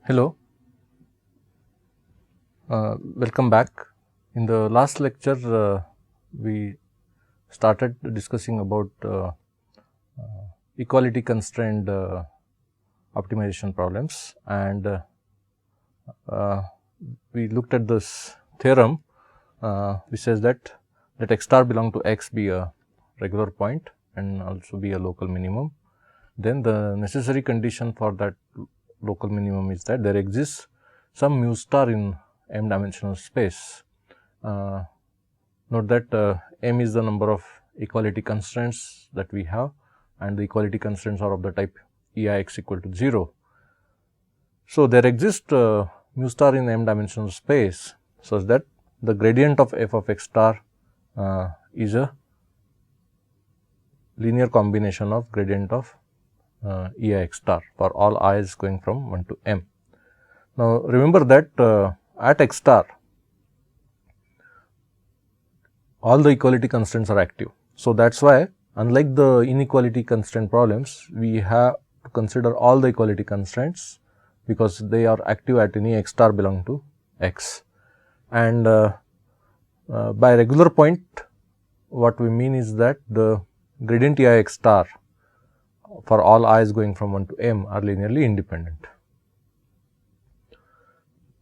Hello, welcome back. In the last lecture, we started discussing about equality constrained optimization problems, and we looked at this theorem which says that let x star belong to x be a regular point and also be a local minimum. Then the necessary condition for that local minimum is that there exists some mu star in m dimensional space. Note that m is the number of equality constraints that we have, and the equality constraints are of the type EIX equal to 0. So, there exists mu star in m dimensional space such that the gradient of f of x star is a linear combination of gradient of EIX star for all i's going from 1 to m. Now, remember that at x star all the equality constraints are active. So, that is why unlike the inequality constraint problems, we have to consider all the equality constraints because they are active at any x star belong to x. And by regular point, what we mean is that the gradient EIX star for all i's going from 1 to m are linearly independent.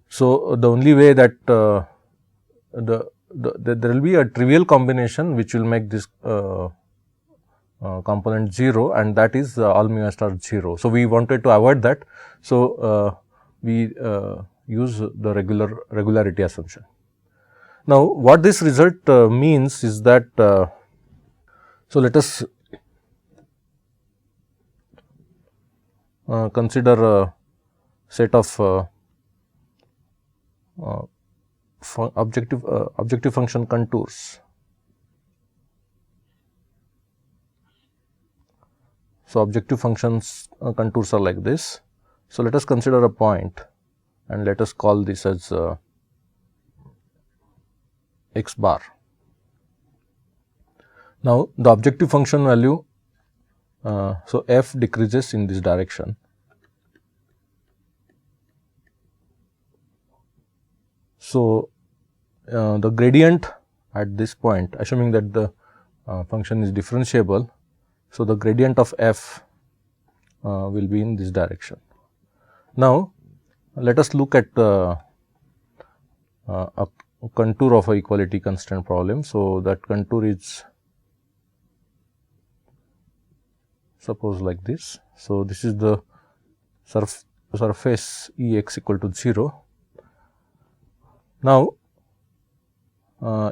So, the only way that there will be a trivial combination which will make this component 0, and that is all mu I star 0. So, we wanted to avoid that. So, we use the regularity assumption. Now, what this result means is that, so let us consider a set of objective function contours. So, objective functions contours are like this. So, let us consider a point and let us call this as x bar. Now, the objective function value, so f decreases in this direction. So, the gradient at this point, assuming that the function is differentiable, so the gradient of f will be in this direction. Now, let us look at a contour of a equality constraint problem. So, that contour is suppose like this. So, this is the surface Ex equal to 0. Now,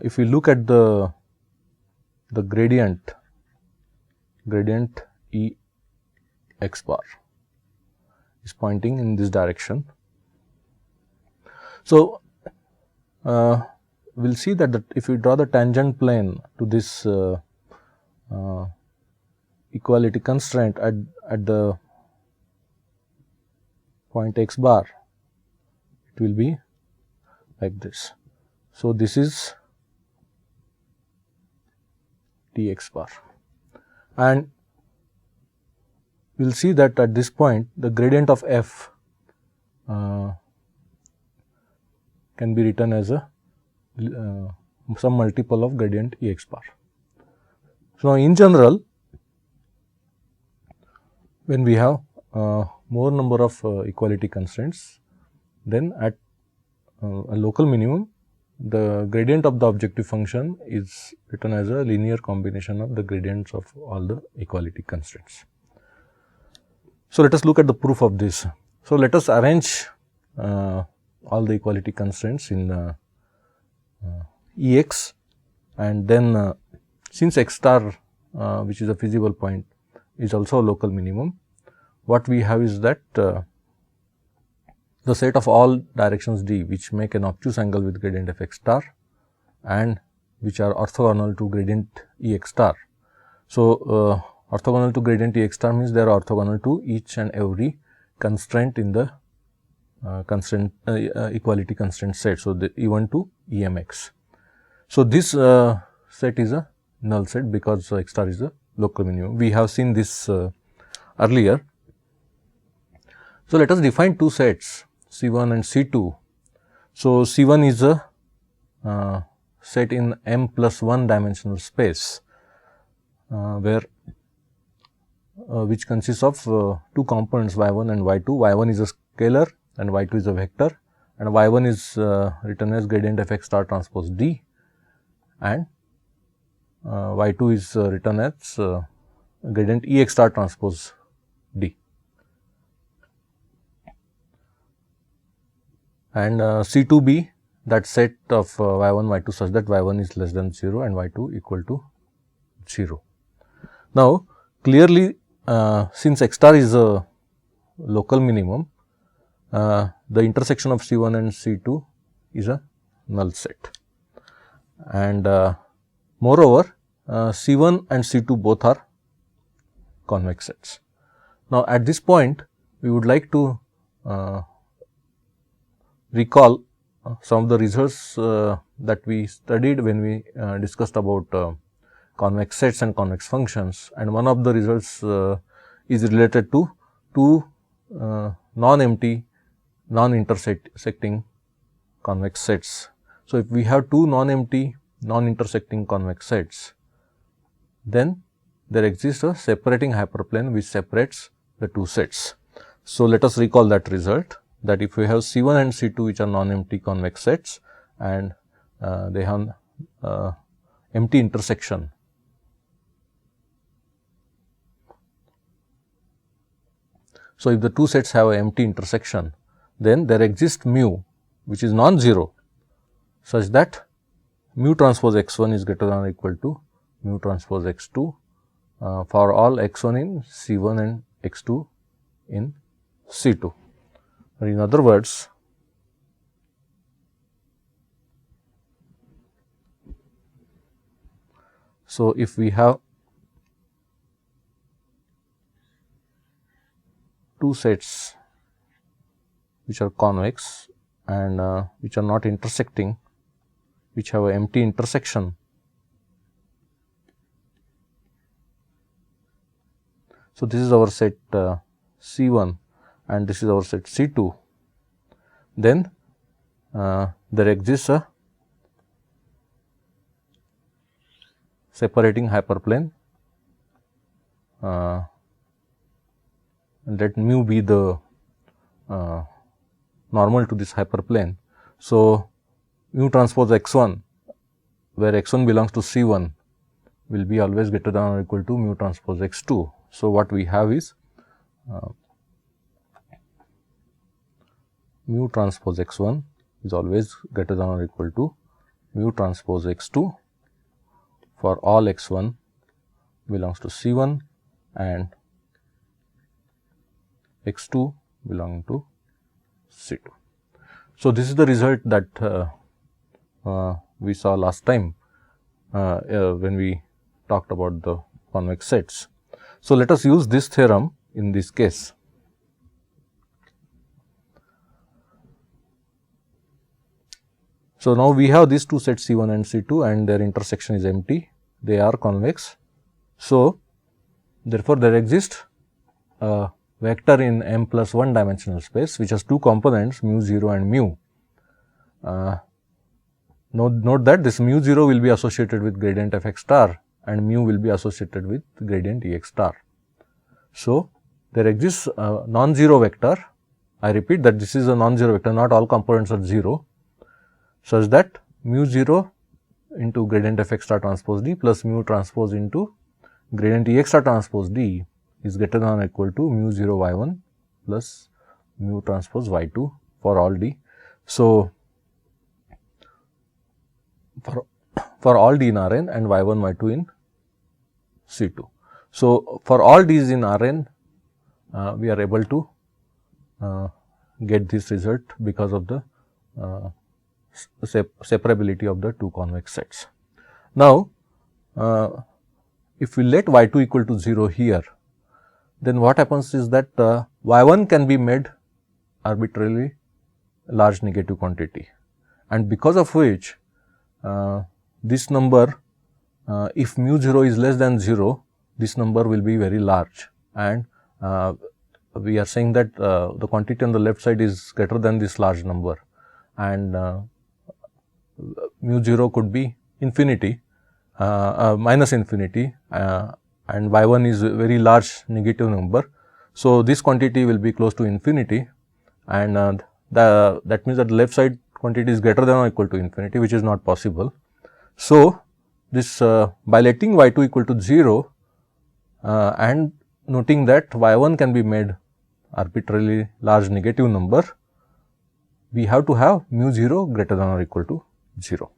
if we look at the gradient E x bar is pointing in this direction. So, we will see that if we draw the tangent plane to this equality constraint at the point x bar, it will be like this. So, this is T x bar, and we will see that at this point the gradient of f can be written as a some multiple of gradient E x bar. So, now in general, when we have more number of equality constraints, then at a local minimum, the gradient of the objective function is written as a linear combination of the gradients of all the equality constraints. So, let us look at the proof of this. So, let us arrange all the equality constraints in Ex, and then since x star which is a feasible point is also a local minimum, what we have is that the set of all directions D which make an obtuse angle with gradient f x star and which are orthogonal to gradient E x star. So, orthogonal to gradient E x star means they are orthogonal to each and every constraint in the equality constraint set. So, the E1 to EMX. So, this set is a null set because x star is a local minimum. We have seen this earlier. So, let us define two sets. C1 and C2. So, C1 is a set in M plus 1 dimensional space, where which consists of two components y1 and y2. y1 is a scalar and y2 is a vector, and y1 is written as gradient f x star transpose d, and y2 is written as gradient E x star transpose d. And C2 be that set of y1, y2 such that y1 is less than 0 and y2 equal to 0. Now, clearly since x star is a local minimum, the intersection of C1 and C2 is a null set, and moreover C1 and C2 both are convex sets. Now, at this point we would like to recall some of the results that we studied when we discussed about convex sets and convex functions, and one of the results is related to two non-empty, non-intersecting convex sets. So, if we have two non-empty, non-intersecting convex sets, then there exists a separating hyperplane which separates the two sets. So, let us recall that result, that if we have C1 and C2 which are non-empty convex sets and they have empty intersection, so if the two sets have an empty intersection, then there exists mu which is non-zero such that mu transpose x1 is greater than or equal to mu transpose x2 for all x1 in C1 and x2 in C2. Or in other words, so if we have two sets which are convex and which are not intersecting, which have an empty intersection, so this is our set C1 and this is our set C2, then there exists a separating hyperplane, and let mu be the normal to this hyperplane. So, mu transpose x1, where x1 belongs to C1, will be always greater than or equal to mu transpose x2. So, what we have is mu transpose x1 is always greater than or equal to mu transpose x2 for all x1 belongs to C1 and x2 belonging to C2. So, this is the result that we saw last time when we talked about the convex sets. So, let us use this theorem in this case. So, now we have these two sets C1 and C2 and their intersection is empty, they are convex. So, therefore, there exists a vector in M plus 1 dimensional space which has two components mu 0 and mu. Note that this mu 0 will be associated with gradient f x star and mu will be associated with gradient E x star. So, there exists a non-zero vector. I repeat that this is a non-zero vector, not all components are 0, such that mu 0 into gradient f x star transpose d plus mu transpose into gradient E x star transpose d is greater than or equal to mu 0 y1 plus mu transpose y2 for all d. So, for all d in Rn and y1 y2 in C2. So, for all d's in Rn we are able to get this result because of the separability of the two convex sets. Now, if we let y2 equal to 0 here, then what happens is that y1 can be made arbitrarily large negative quantity, and because of which this number, if mu 0 is less than 0, this number will be very large, and we are saying that the quantity on the left side is greater than this large number, and mu 0 could be infinity, minus infinity, and y1 is a very large negative number. So, this quantity will be close to infinity, and that means that the left side quantity is greater than or equal to infinity, which is not possible. So, this by letting y2 equal to 0 and noting that y1 can be made arbitrarily large negative number, we have to have mu 0 greater than or equal to 0.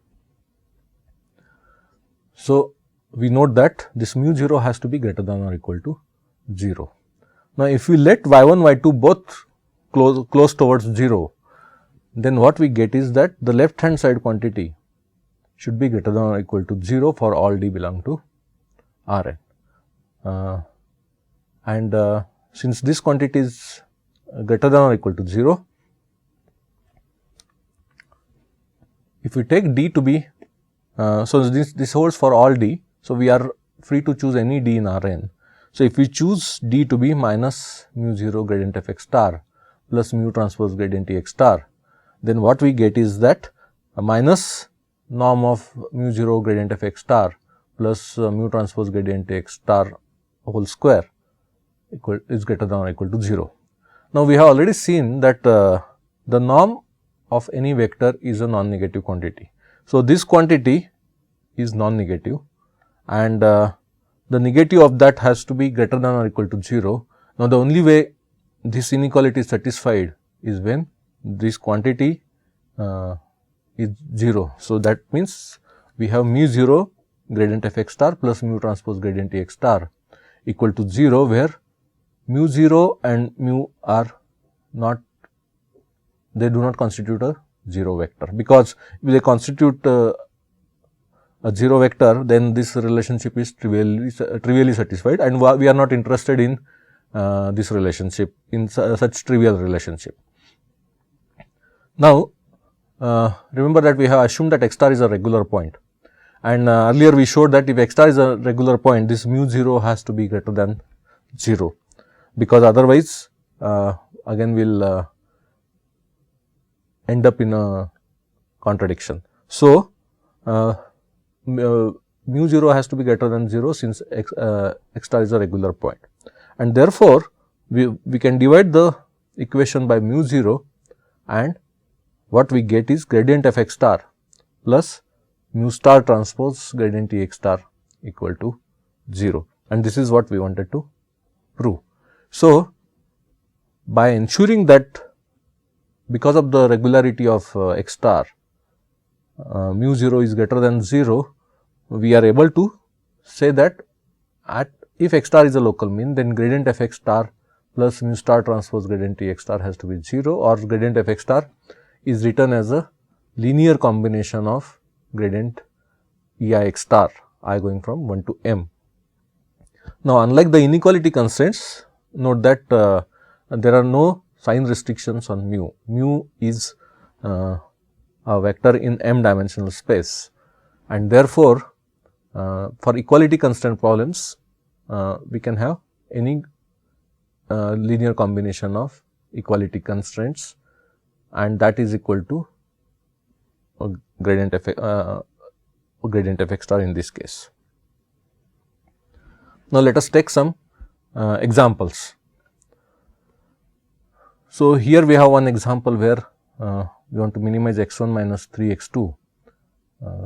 So, we note that this mu 0 has to be greater than or equal to 0. Now, if we let y1, y2 both close towards 0, then what we get is that the left hand side quantity should be greater than or equal to 0 for all d belong to Rn. Since this quantity is greater than or equal to 0, if we take d to be, so this holds for all d, so we are free to choose any d in Rn. So, if we choose d to be minus mu 0 gradient f x star plus mu transpose gradient T x star, then what we get is that minus norm of mu 0 gradient f x star plus mu transpose gradient T x star whole square is greater than or equal to 0. Now, we have already seen that the norm of any vector is a non-negative quantity. So, this quantity is non-negative, and the negative of that has to be greater than or equal to 0. Now, the only way this inequality is satisfied is when this quantity is 0. So, that means we have mu 0 gradient f x star plus mu transpose gradient T x star equal to 0, where mu 0 and mu are not, they do not constitute a 0 vector, because if they constitute a 0 vector, then this relationship is trivially satisfied, and we are not interested in this relationship, in such trivial relationship. Now, remember that we have assumed that x star is a regular point, and earlier we showed that if x star is a regular point, this mu 0 has to be greater than 0, because otherwise again we will end up in a contradiction. So, mu 0 has to be greater than 0 since x star is a regular point, and therefore, we can divide the equation by mu 0, and what we get is gradient f x star plus mu star transpose gradient T x star equal to 0, and this is what we wanted to prove. So, by ensuring that because of the regularity of x star, mu 0 is greater than 0, we are able to say that if x star is a local mean, then gradient f x star plus mu star transpose gradient T x star has to be 0, or gradient f x star is written as a linear combination of gradient E I x star, I going from 1 to m. Now, unlike the inequality constraints, note that there are no sign restrictions on mu. Mu is a vector in m dimensional space, and therefore, for equality constraint problems, we can have any linear combination of equality constraints, and that is equal to gradient f x star in this case. Now, let us take some examples. So, here we have one example where we want to minimize x1 minus 3 x2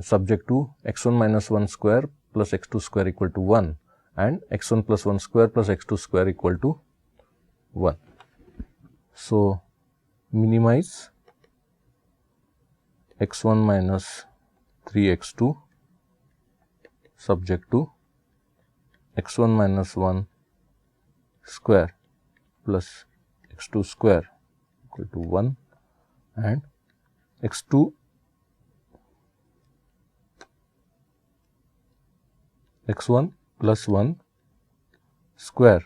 subject to x1 minus 1 square plus x2 square equal to 1 and x1 plus 1 square plus x2 square equal to 1. So, minimize x1 minus 3 x2 subject to x1 minus 1 square plus x2 square equal to 1 and x1 plus 1 square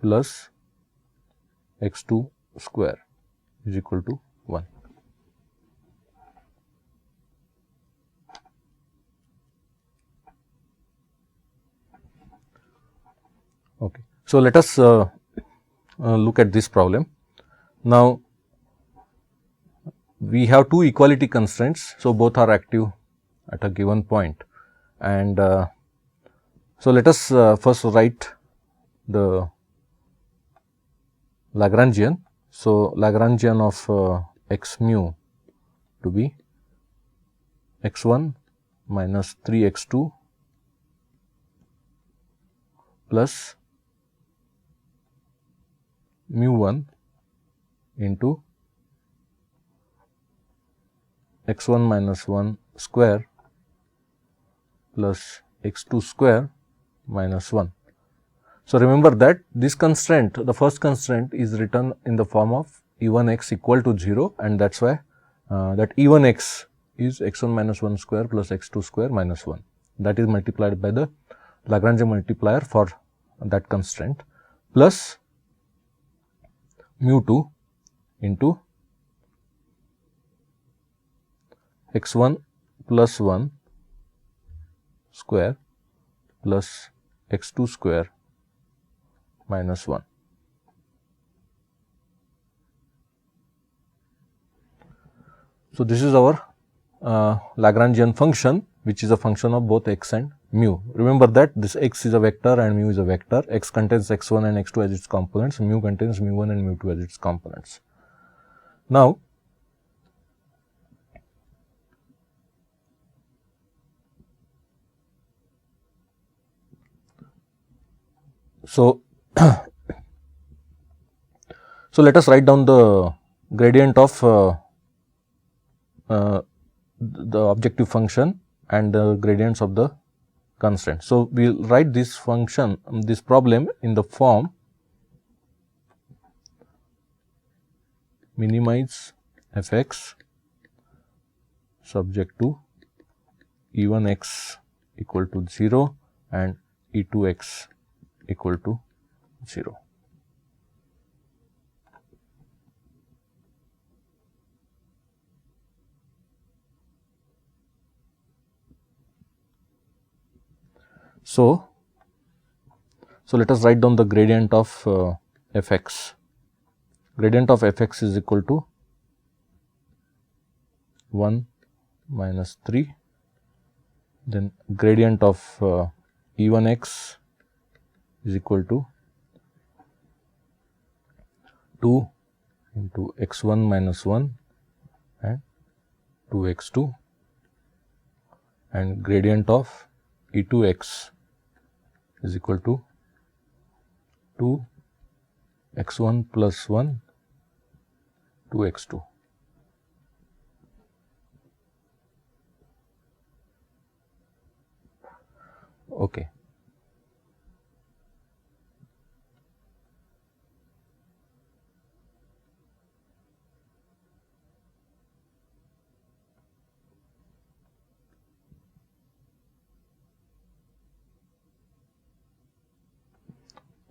plus x2 square is equal to 1. Okay. So, let us look at this problem. Now, we have two equality constraints. So, both are active at a given point, and so let us first write the Lagrangian. So, Lagrangian of x mu to be x1 minus 3x2 plus mu1 into x1 minus 1 square plus x2 square minus 1. So, remember that this constraint, the first constraint is written in the form of E1x equal to 0, and that is why that E1x is x1 minus 1 square plus x2 square minus 1. That is multiplied by the Lagrangian multiplier for that constraint plus mu2 into x1 plus 1 square plus x2 square minus 1. So, this is our Lagrangian function, which is a function of both x and mu. Remember that this x is a vector and mu is a vector. X contains x1 and x2 as its components, mu contains mu1 and mu2 as its components. Now, so let us write down the gradient of the objective function and the gradients of the constraint. So, we will write this function, this problem in the form minimize f(x) subject to E1x equal to 0 and E2x equal to 0. So, let us write down the gradient of f(x). Gradient of f(x) is equal to 1 minus 3, then gradient of E1x is equal to 2 into x1 minus 1 and 2x2, and gradient of E2x is equal to 2 x1 plus 1 2x2. Okay.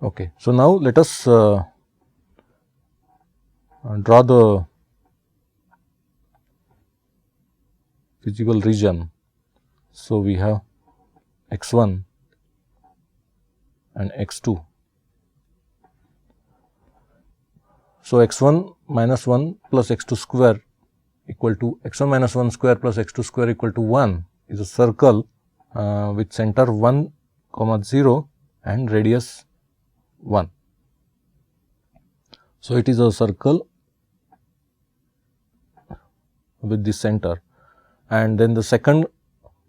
Okay. So, now let us draw the feasible region. So, we have x1 and x2. So, x1 minus 1 plus x2 square equal to x1 minus 1 square plus x2 square equal to 1 is a circle with center 1, 0 and radius 1. So, it is a circle with the center, and then the second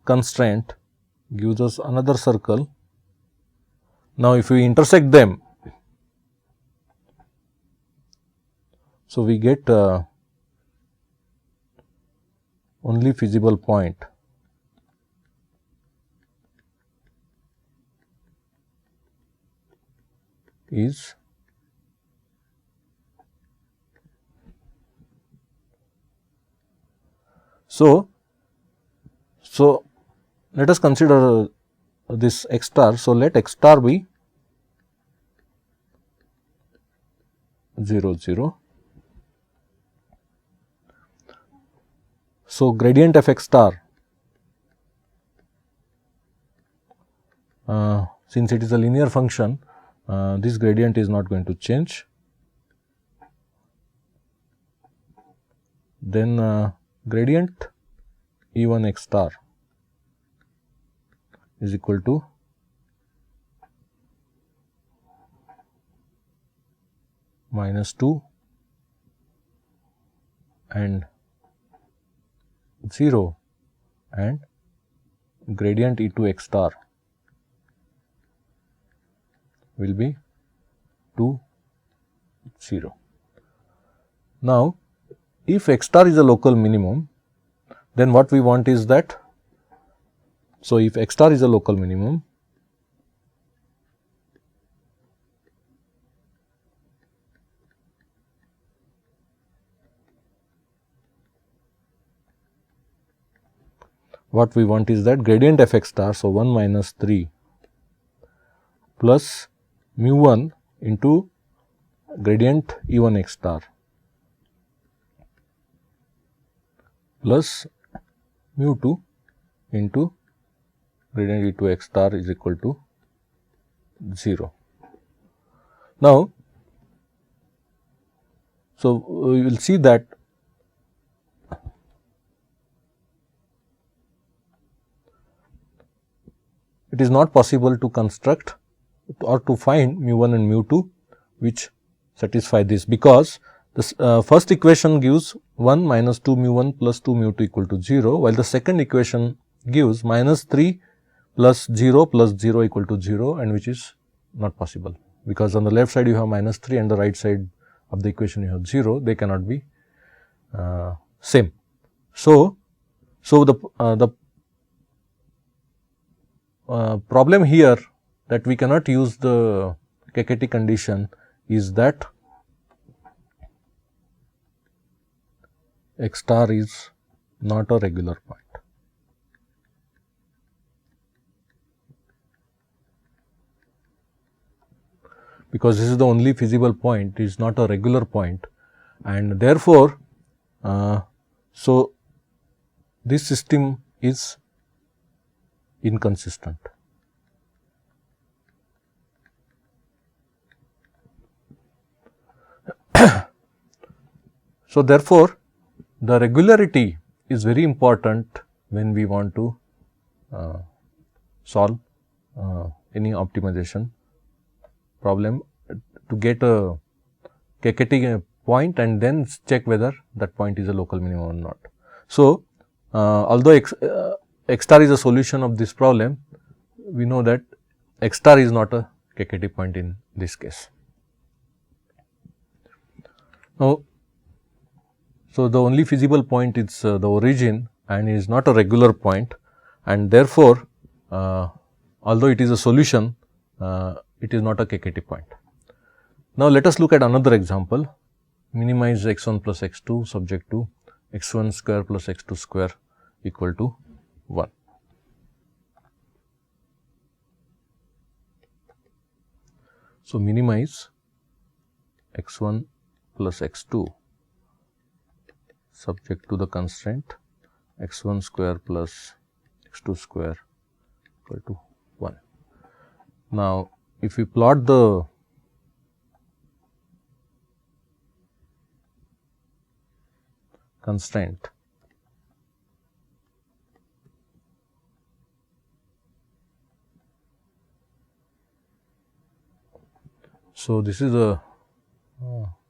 constraint gives us another circle. Now, if we intersect them, so we get only feasible point is so let us consider this x star. So, let x star be 0 0. So, gradient of x star, since it is a linear function, this gradient is not going to change. then gradient E1 x star is equal to -2 and 0, and gradient E2 x star will be 2, 0. Now, if x star is a local minimum, then what we want is that, so if x star is a local minimum, what we want is that gradient f x star, so 1 minus 3 plus mu 1 into gradient E1 x star plus mu 2 into gradient E2 x star is equal to 0. Now, so we will see that it is not possible to construct or to find mu 1 and mu 2 which satisfy this, because the first equation gives 1 minus 2 mu 1 plus 2 mu 2 equal to 0, while the second equation gives minus 3 plus 0 equal to 0, and which is not possible, because on the left side you have minus 3 and the right side of the equation you have 0, they cannot be same. So the problem here that we cannot use the Kkt condition is that x star is not a regular point. Because this is the only feasible point, it is not a regular point, and therefore, so this system is inconsistent. So therefore, the regularity is very important when we want to solve any optimization problem, to get a Kkt point and then check whether that point is a local minimum or not. So, although x star is a solution of this problem, we know that x star is not a Kkt point in this case. Now, so the only feasible point is the origin and is not a regular point, and therefore, although it is a solution, it is not a Kkt point. Now, let us look at another example. Minimize x1 plus x2 subject to x1 square plus x2 square equal to 1. So, minimize x1 plus x2 subject to the constraint x1 square plus x2 square equal to 1. Now, if we plot the constraint, so this is a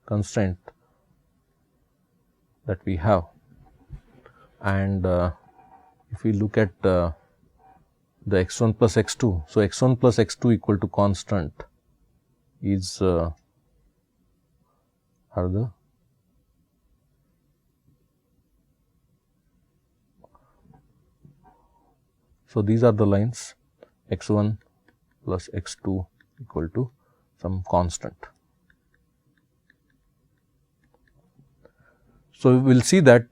constraint that we have, and if we look at the x1 plus x2, so x1 plus x2 equal to constant is are the so these are the lines x1 plus x2 equal to some constant. So, we will see that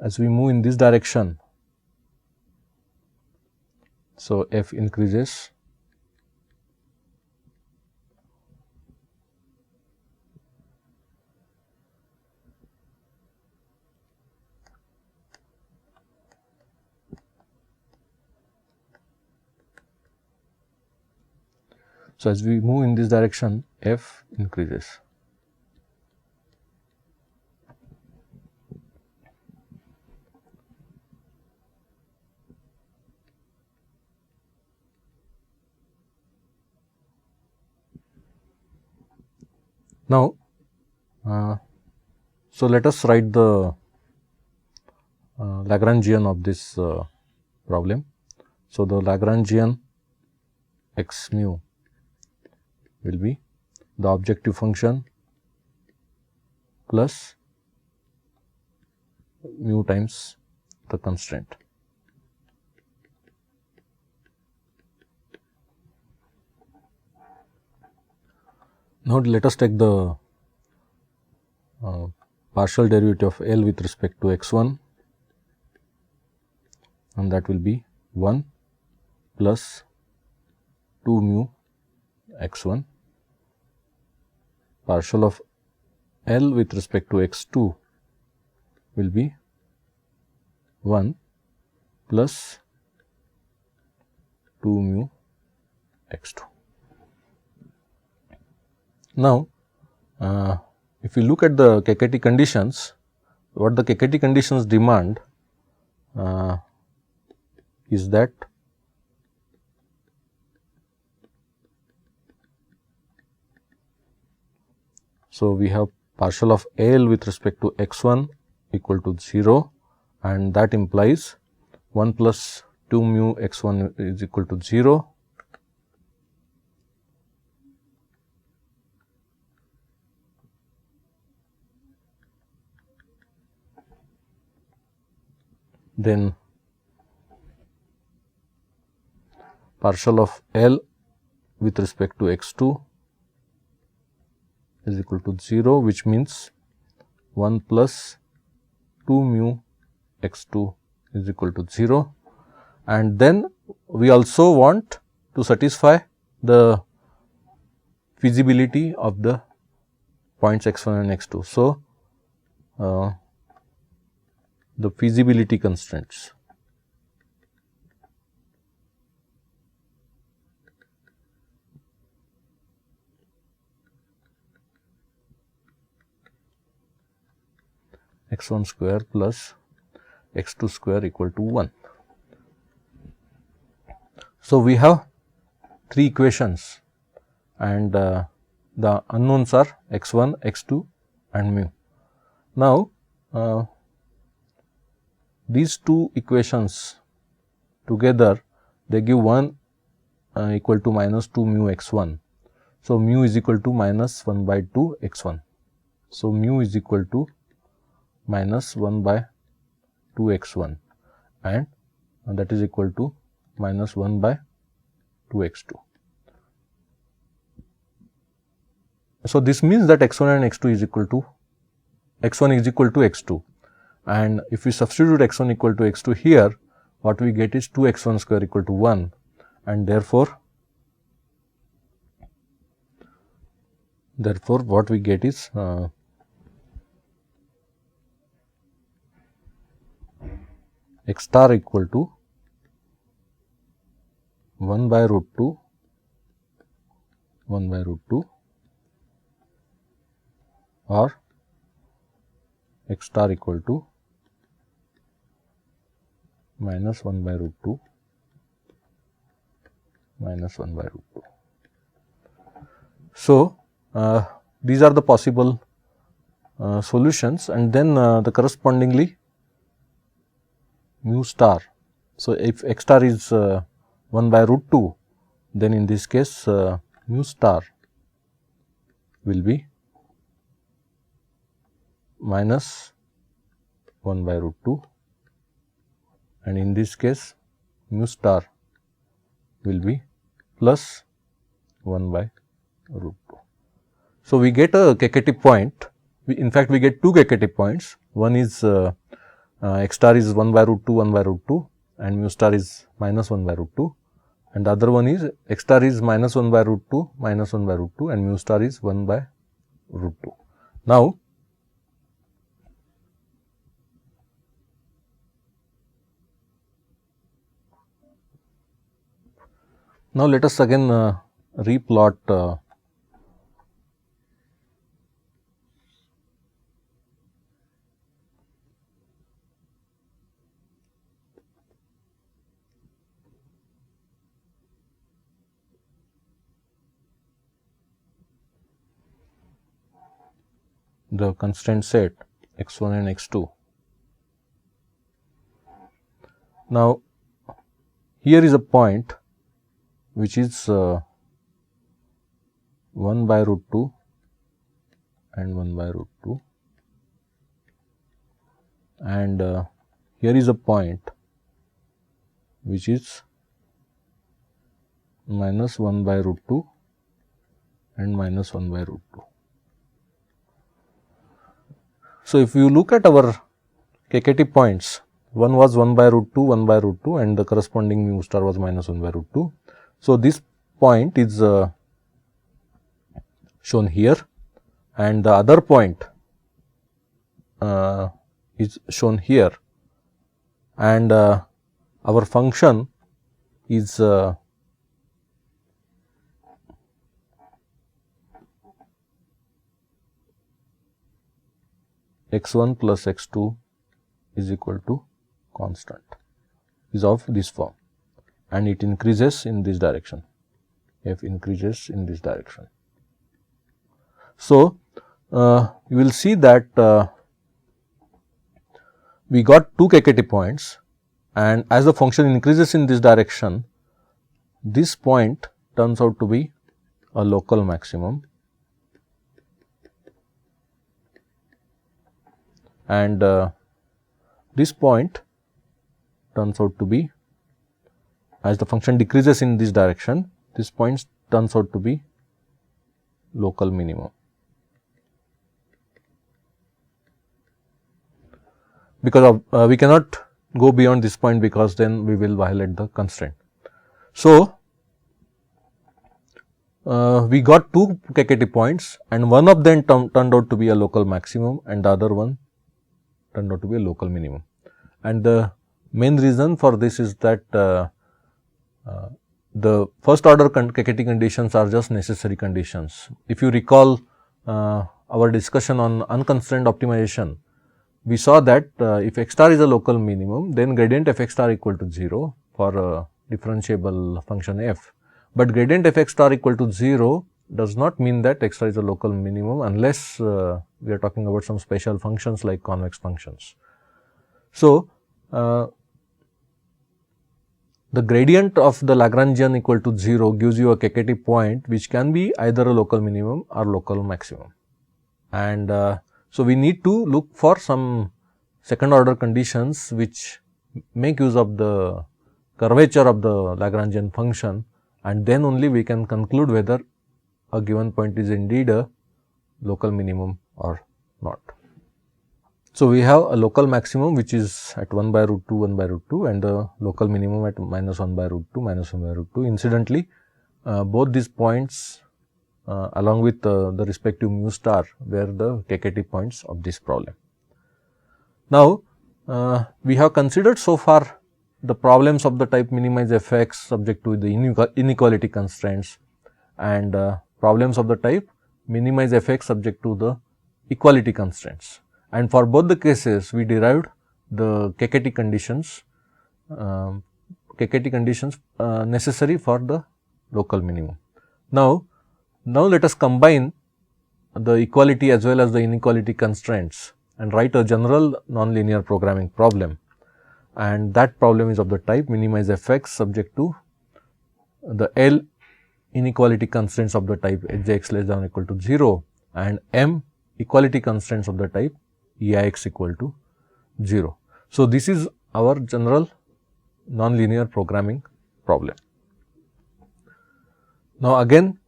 as we move in this direction, so f increases, so as we move in this direction, f increases. Now, so let us write the Lagrangian of this problem. So, the Lagrangian x mu will be the objective function plus mu times the constraint. Now, let us take the partial derivative of L with respect to x1, and that will be 1 plus 2 mu x1, partial of L with respect to x2 will be 1 plus 2 mu x2. Now, if you look at the Kkt conditions, what the Kkt conditions demand is that so we have partial of L with respect to x1 equal to 0, and that implies 1 plus 2 mu x1 is equal to 0. Then partial of L with respect to x2 is equal to 0, which means 1 plus 2 mu x2 is equal to 0. And then we also want to satisfy the feasibility of the points x1 and x2. So, the feasibility constraints. X1 square plus x2 square equal to 1. So, we have 3 equations, and the unknowns are x1, x2 and mu. Now, these 2 equations together, they give one equal to minus 2 mu x1. So, mu is equal to minus 1 by 2 x1. So, mu is equal to minus 1 by 2 x1, and that is equal to minus 1 by 2 x2. So, this means that x1 and x2 is equal to x1 is equal to x2, and if we substitute x1 equal to x2 here, what we get is 2 x1 square equal to 1, and therefore what we get is x star equal to 1 by root 2 or x star equal to minus 1 by root 2 minus 1 by root 2. So, these are the possible solutions, and then the correspondingly mu star. So, if x star is 1 by root 2, then in this case mu star will be minus 1 by root 2, and in this case mu star will be plus 1 by root 2. So, we get a Kkt point. In fact, we get 2 Kkt points. One is x star is 1 by root 2, and mu star is minus 1 by root 2, and the other one is x star is minus 1 by root 2, and mu star is 1 by root 2. Now, let us again replot the constraint set x1 and x2. Now, here is a point which is 1 by root 2 and 1 by root 2, and here is a point which is minus 1 by root 2 and minus 1 by root 2. So, if you look at our Kkt points, one was 1 by root 2, 1 by root 2, and the corresponding mu star was minus 1 by root 2. So, this point is shown here, and the other point is shown here, and our function is x1 plus x2 is equal to constant, is of this form, and it increases in this direction, f increases in this direction. So, you will see that we got two Kkt points, and as the function increases in this direction, this point turns out to be a local maximum, and this point turns out to be, as the function decreases in this direction, this point turns out to be local minimum. Because of we cannot go beyond this point, because then we will violate the constraint. So, we got two Kkt points, and one of them turned out to be a local maximum, and the other one turned out to be a local minimum. And the main reason for this is that the first order Kkt conditions are just necessary conditions. If you recall our discussion on unconstrained optimization, we saw that if x star is a local minimum, then gradient f x star equal to 0 for a differentiable function f. But gradient f x star equal to 0 does not mean that x star is a local minimum, unless we are talking about some special functions like convex functions. So, the gradient of the Lagrangian equal to 0 gives you a Kkt point which can be either a local minimum or local maximum. And so, we need to look for some second order conditions which make use of the curvature of the Lagrangian function, and then only we can conclude whether a given point is indeed a local minimum or not. So, we have a local maximum which is at 1 by root 2, 1 by root 2, and the local minimum at minus 1 by root 2, minus 1 by root 2. Incidentally, both these points along with the respective mu star were the Kkt points of this problem. Now, we have considered so far the problems of the type minimize fx subject to the inequality constraints, and problems of the type minimize fx subject to the equality constraints. And for both the cases, we derived the Kkt conditions necessary for the local minimum. Now let us combine the equality as well as the inequality constraints and write a general nonlinear programming problem, and that problem is of the type minimize fx subject to the L inequality constraints of the type Hx less than or equal to 0 and M equality constraints of the type Eix equal to 0. So, this is our general nonlinear programming problem. Now, again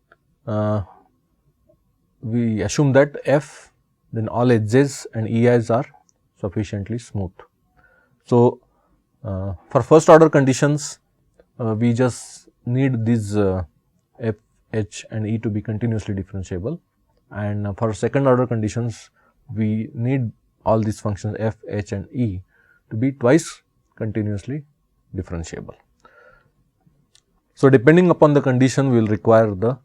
we assume that f, then all edges and Ei's are sufficiently smooth. So, for first order conditions, we just need these f, h and E to be continuously differentiable, and for second order conditions, we need all these functions f, h and E to be twice continuously differentiable. So, depending upon the condition, we will require the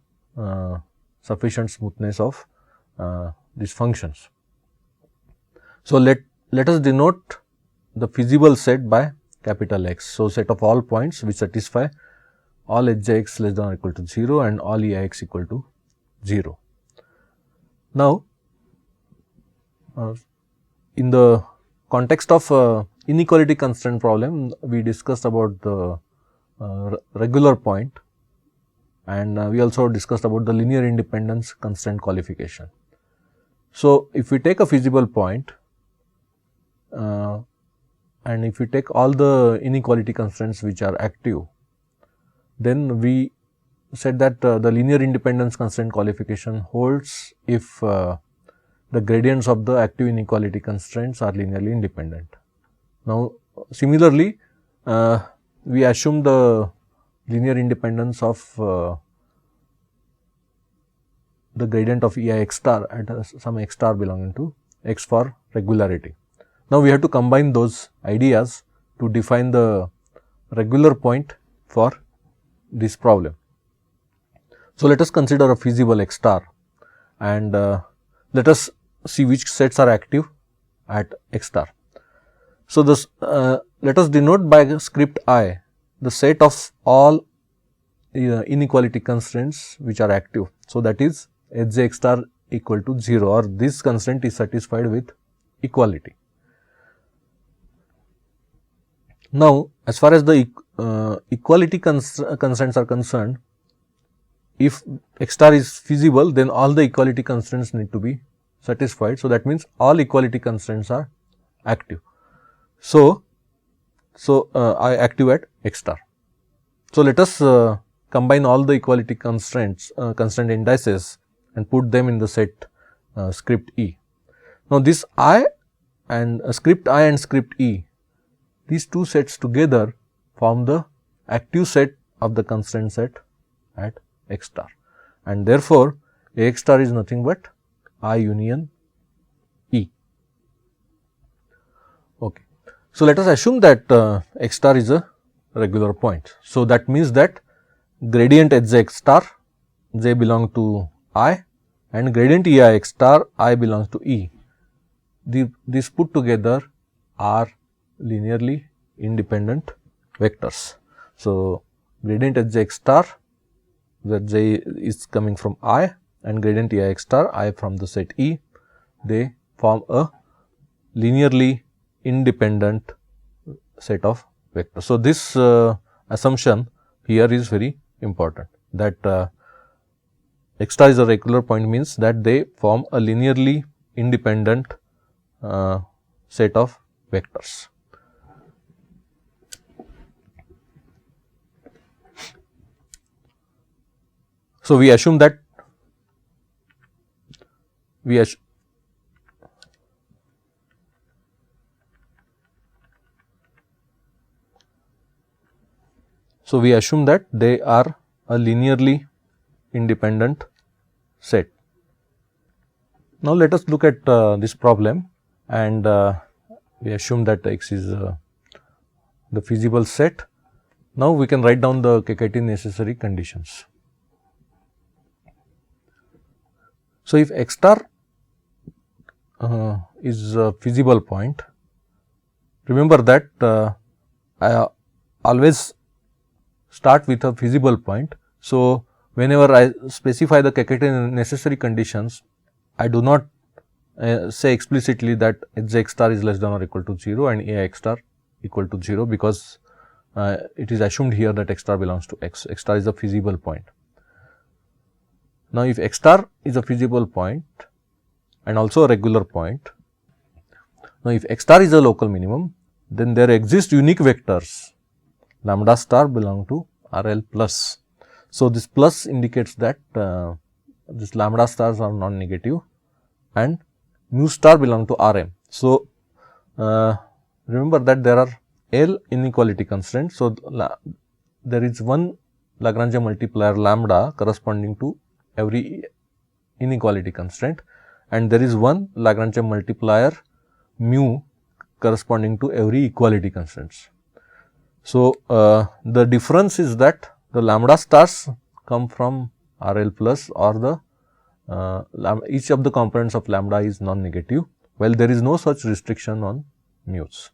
sufficient smoothness of these functions. So, let us denote the feasible set by capital X. So, set of all points which satisfy all Hx less than or equal to 0 and all Eix equal to 0. Now, in the context of inequality constraint problem, we discussed about the regular point, and we also discussed about the linear independence constraint qualification. So, if we take a feasible point and if we take all the inequality constraints which are active, then we said that the linear independence constraint qualification holds if the gradients of the active inequality constraints are linearly independent. Now, similarly, we assume the linear independence of the gradient of E I x star at some x star belonging to x for regularity. Now, we have to combine those ideas to define the regular point for this problem. So, let us consider a feasible x star and let us see which sets are active at x star. So, this let us denote by script I the set of all inequality constraints which are active. So, that is Hj x star equal to 0, or this constraint is satisfied with equality. Now, as far as the equality constraints are concerned, if x star is feasible, then all the equality constraints need to be satisfied. So, that means all equality constraints are active. So, I active at x star. So, let us combine all the equality constraints, constraint indices, and put them in the set script E. Now, this I and script I and script E, these two sets together form the active set of the constraint set at x star, and therefore, A x star is nothing but I union E. Okay. So, let us assume that x star is a regular point. So, that means that gradient H x star j belong to I and gradient E I x star I belongs to E. These put together are linearly independent vectors. So, gradient H x star, where j is coming from I, and gradient E I x star I from the set E, they form a linearly independent set of vectors. So, this assumption here is very important, that x star is a regular point means that they form a linearly independent set of vectors. So, we assume that they are a linearly independent set. Now, let us look at this problem, and we assume that x is the feasible set. Now, we can write down the Kkt necessary conditions. So, if x star is a feasible point, remember that I always start with a feasible point. So, whenever I specify the Kkt necessary conditions, I do not say explicitly that H x star is less than or equal to 0 and A x star equal to 0, because it is assumed here that x star belongs to x. X star is a feasible point. Now, if x star is a feasible point and also a regular point, now if x star is a local minimum, then there exist unique vectors lambda star belong to RL plus. So, this plus indicates that this lambda stars are non-negative and mu star belong to Rm. So, remember that there are L inequality constraints. So, there is one Lagrange multiplier lambda corresponding to every inequality constraint, and there is one Lagrange multiplier mu corresponding to every equality constraints. So, the difference is that the lambda stars come from RL plus, or the each of the components of lambda is non-negative, while there is no such restriction on mu's.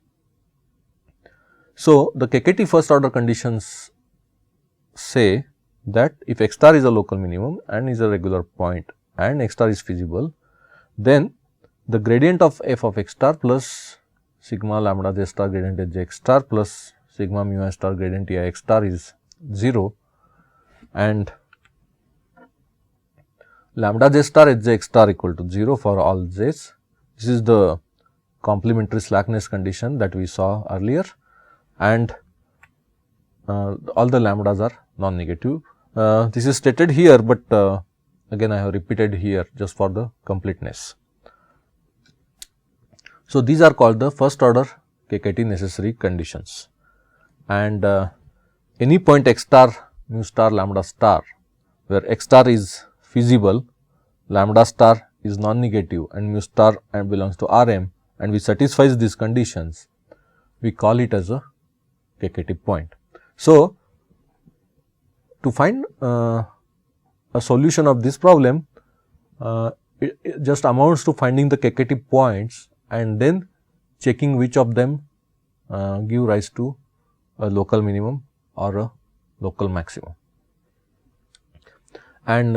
So, the Kkt first order conditions say that if x star is a local minimum and is a regular point and x star is feasible, then the gradient of f of x star plus sigma lambda j star gradient h j x star plus sigma mu I star gradient E I x star is 0, and lambda j star h j x star equal to 0 for all j's. This is the complementary slackness condition that we saw earlier, and all the lambdas are non-negative. This is stated here, but again I have repeated here just for the completeness. So, these are called the first order Kkt necessary conditions, and any point x star, mu star, lambda star, where x star is feasible, lambda star is non-negative and mu star and belongs to Rm, and which satisfies these conditions, we call it as a Kkt point. So, to find a solution of this problem, it just amounts to finding the Kkt points and then checking which of them give rise to a local minimum or a local maximum. And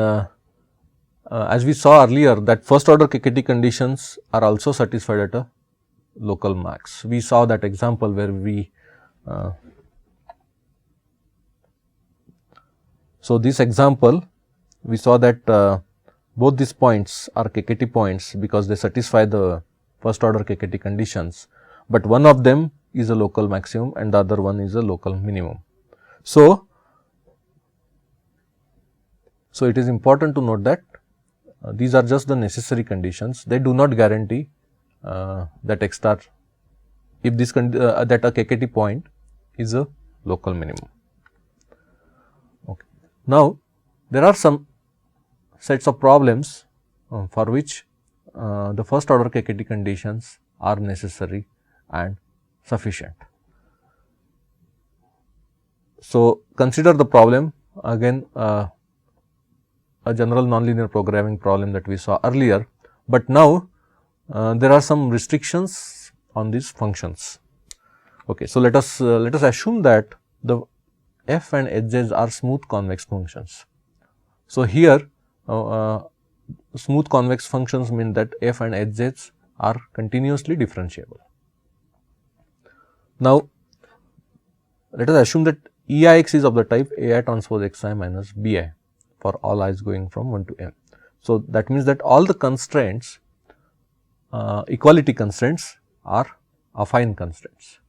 as we saw earlier, that first order Kkt conditions are also satisfied at a local max. We saw that example where we so this example we saw that both these points are Kkt points because they satisfy the first order Kkt conditions, but one of them is a local maximum and the other one is a local minimum. So, it is important to note that these are just the necessary conditions. They do not guarantee that x star, if this that a Kkt point is a local minimum. Okay. Now, there are some sets of problems for which the first order Kkt conditions are necessary and sufficient. So, consider the problem again, a general nonlinear programming problem that we saw earlier, but now there are some restrictions on these functions. Okay. So, let us assume that the f and h's are smooth convex functions. So, here smooth convex functions mean that f and h's are continuously differentiable. Now, let us assume that EIX is of the type AI transpose Xi minus BI for all i's going from 1 to m. So, that means that all the constraints, equality constraints, are affine constraints.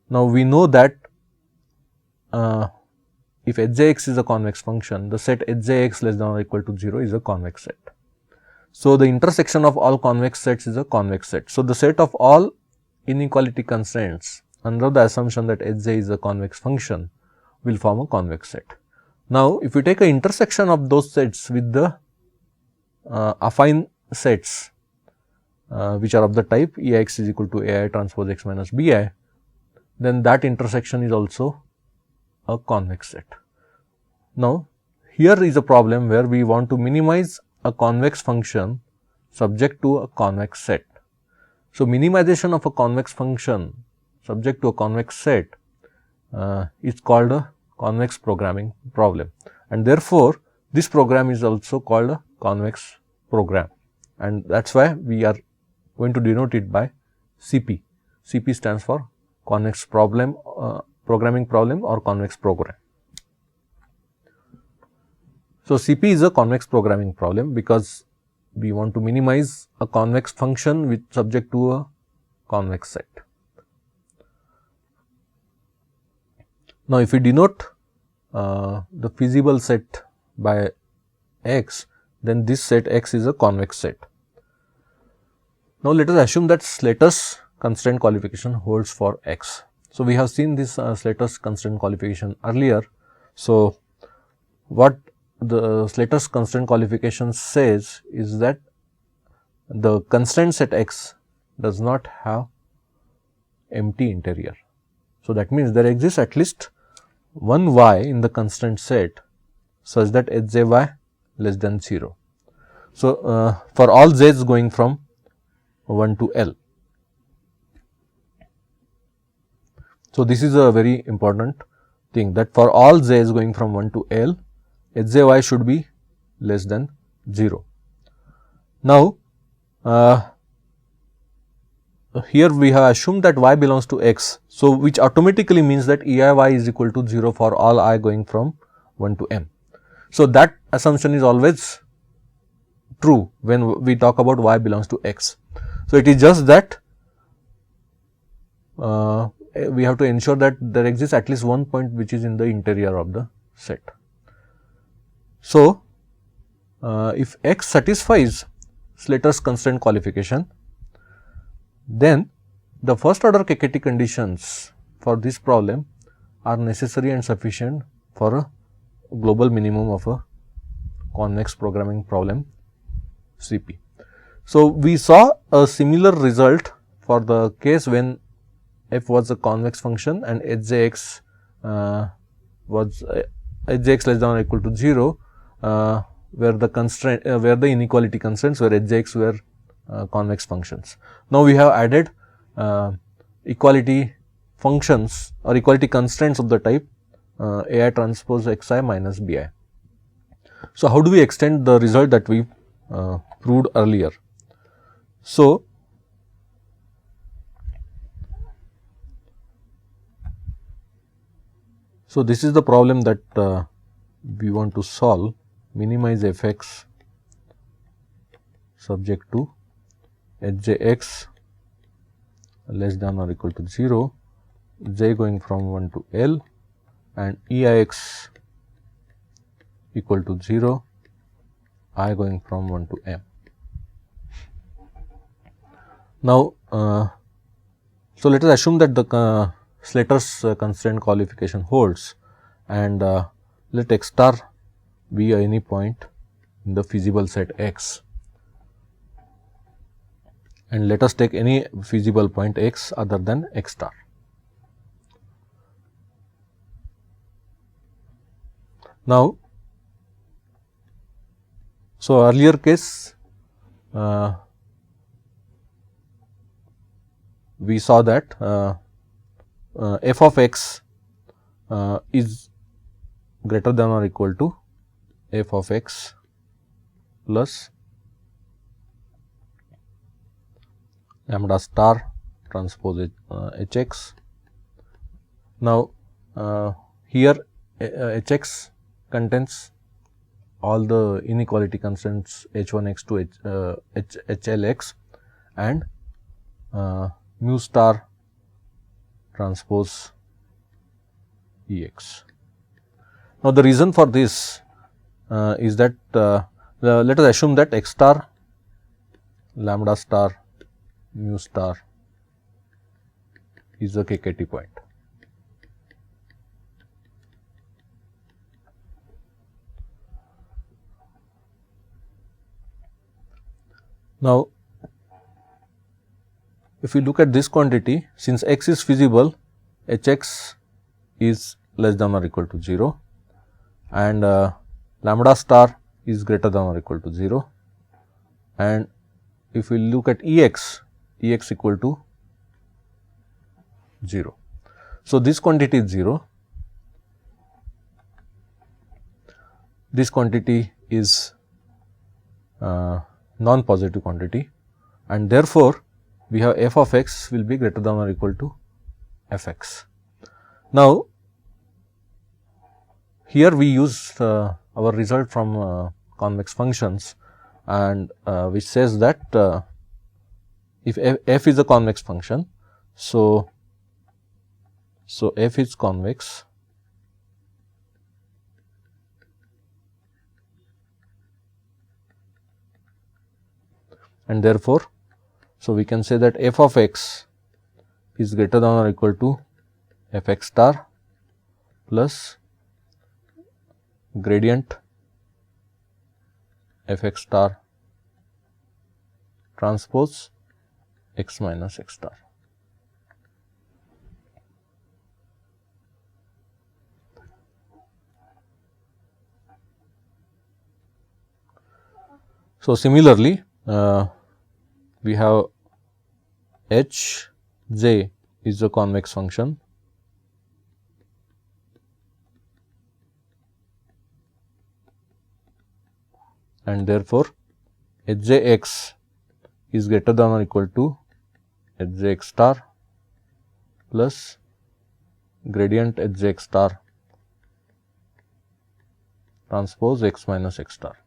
Now, we know that if Hjx is a convex function, the set Hjx less than or equal to 0 is a convex set. So, the intersection of all convex sets is a convex set. So, the set of all inequality constraints under the assumption that Hj is a convex function will form a convex set. Now, if we take an intersection of those sets with the affine sets which are of the type Ex is equal to Ai transpose X minus Bi, then that intersection is also a convex set. Now, here is a problem where we want to minimize a convex function subject to a convex set. So, minimization of a convex function subject to a convex set is called a convex programming problem, and therefore, this program is also called a convex program, and that is why we are going to denote it by CP. CP stands for convex problem, programming problem or convex program. So, CP is a convex programming problem because we want to minimize a convex function which subject to a convex set. Now, if we denote the feasible set by X, then this set X is a convex set. Now, let us assume that Slater's constraint qualification holds for X. So, we have seen this Slater's constraint qualification earlier. So, what the Slater's constraint qualification says is that the constraint set X does not have empty interior. So, that means there exists at least one y in the constraint set such that Hj less than 0. So, for all j's going from 1 to L. So, this is a very important thing, that for all j's going from 1 to L, Hj should be less than 0. Now, here we have assumed that y belongs to x. So, which automatically means that EIY is equal to 0 for all I going from 1 to m. So, that assumption is always true when we talk about y belongs to x. So, it is just that we have to ensure that there exists at least one point which is in the interior of the set. So, if x satisfies Slater's constraint qualification, then the first order Kkt conditions for this problem are necessary and sufficient for a global minimum of a convex programming problem CP. So, we saw a similar result for the case when f was a convex function and hjx was hjx less than or equal to 0, where the constraint where the inequality constraints where hjx were convex functions. Now, we have added equality functions or equality constraints of the type ai transpose xi minus bi. So, how do we extend the result that we proved earlier? So, this is the problem that we want to solve. Minimize fx subject to hjx less than or equal to 0, j going from 1 to L and EIX equal to 0, I going from 1 to M. Now, so let us assume that the Slater's constraint qualification holds, and let x star be any point in the feasible set X, and let us take any feasible point X other than x star. Now, so earlier case we saw that f of x is greater than or equal to f of x plus lambda star transpose hx. Now, here hx contains all the inequality constants h1x to hlx and mu star transpose ex. Now, the reason for this is that let us assume that x star, lambda star, mu star is a Kkt point. Now, if we look at this quantity, since x is feasible, hx is less than or equal to 0 and lambda star is greater than or equal to 0, and if we look at ex equal to 0. So, this quantity is 0, this quantity is non-positive quantity, and therefore, we have f of x will be greater than or equal to f x. Now, here we use our result from convex functions, and which says that if f is a convex function, so f is convex and therefore, so we can say that f of x is greater than or equal to f x star plus gradient f x star transpose x minus x star. So, similarly, we have h j is a convex function and therefore, h j x is greater than or equal to Hj star plus gradient Hj star transpose x minus x star.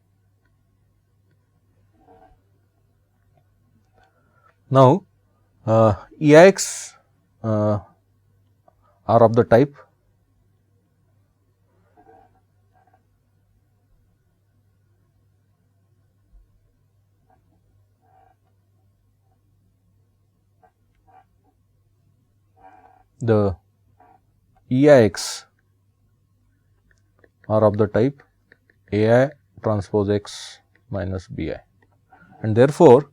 Now, EIX are of the type the EIX are of the type AI transpose x minus BI, and therefore,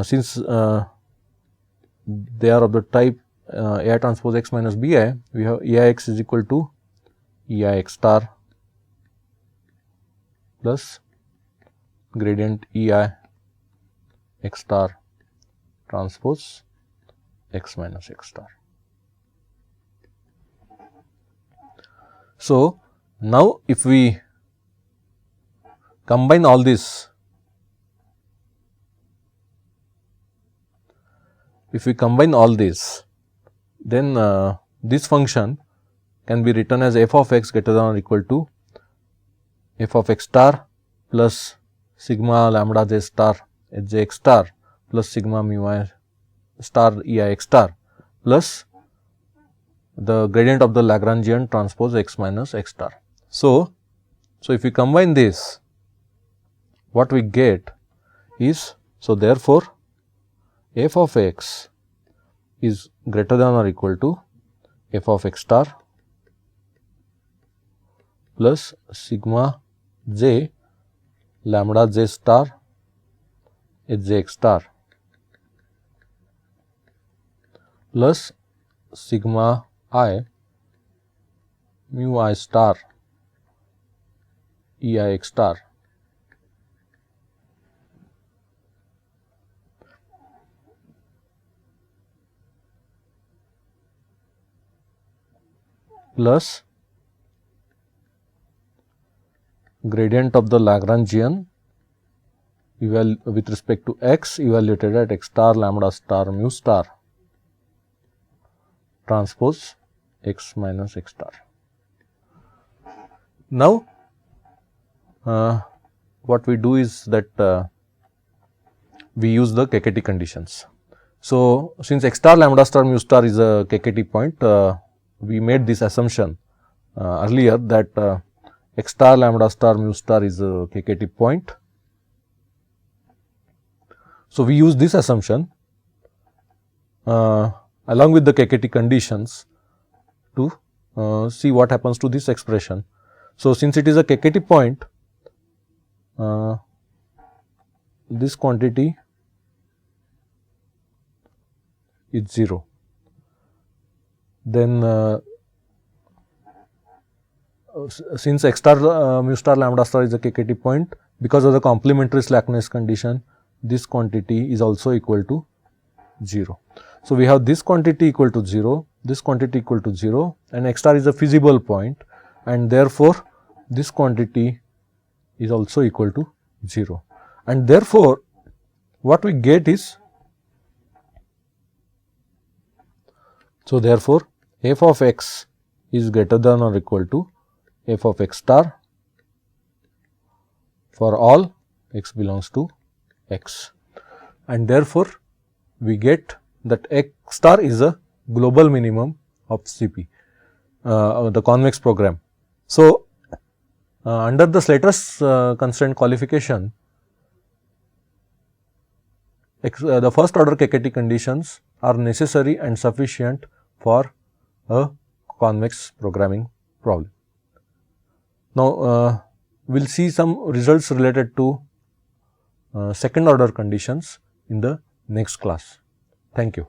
since they are of the type AI transpose x minus BI, we have EIX is equal to EIX star plus gradient EI x star transpose x minus x star. So, now if we combine all this, then this function can be written as f of x greater than or equal to f of x star plus sigma lambda j star h j x star plus sigma mu I star E I x star plus the gradient of the Lagrangian transpose x minus x star. So, if we combine this, what we get is, so therefore, f of x is greater than or equal to f of x star plus sigma j lambda j star h j x star plus sigma I mu I star E I x star plus gradient of the Lagrangian with respect to x evaluated at x star lambda star mu star transpose x minus x star. Now, what we do is that we use the Kkt conditions. So, since x star lambda star mu star is a Kkt point, we made this assumption earlier that x star lambda star mu star is a Kkt point. So, we use this assumption along with the Kkt conditions to see what happens to this expression. So, since it is a Kkt point, this quantity is 0. Then since x star mu star lambda star is a Kkt point, because of the complementary slackness condition, this quantity is also equal to 0. So, we have this quantity equal to 0, this quantity equal to 0, and x star is a feasible point, and therefore, this quantity is also equal to 0. And therefore, what we get is, so therefore, f of x is greater than or equal to f of x star for all x belongs to x, and therefore, we get that x star is a global minimum of CP, the convex program. So, under the Slater's constraint qualification, the first order Kkt conditions are necessary and sufficient for a convex programming problem. Now, we will see some results related to second order conditions in the next class. Thank you.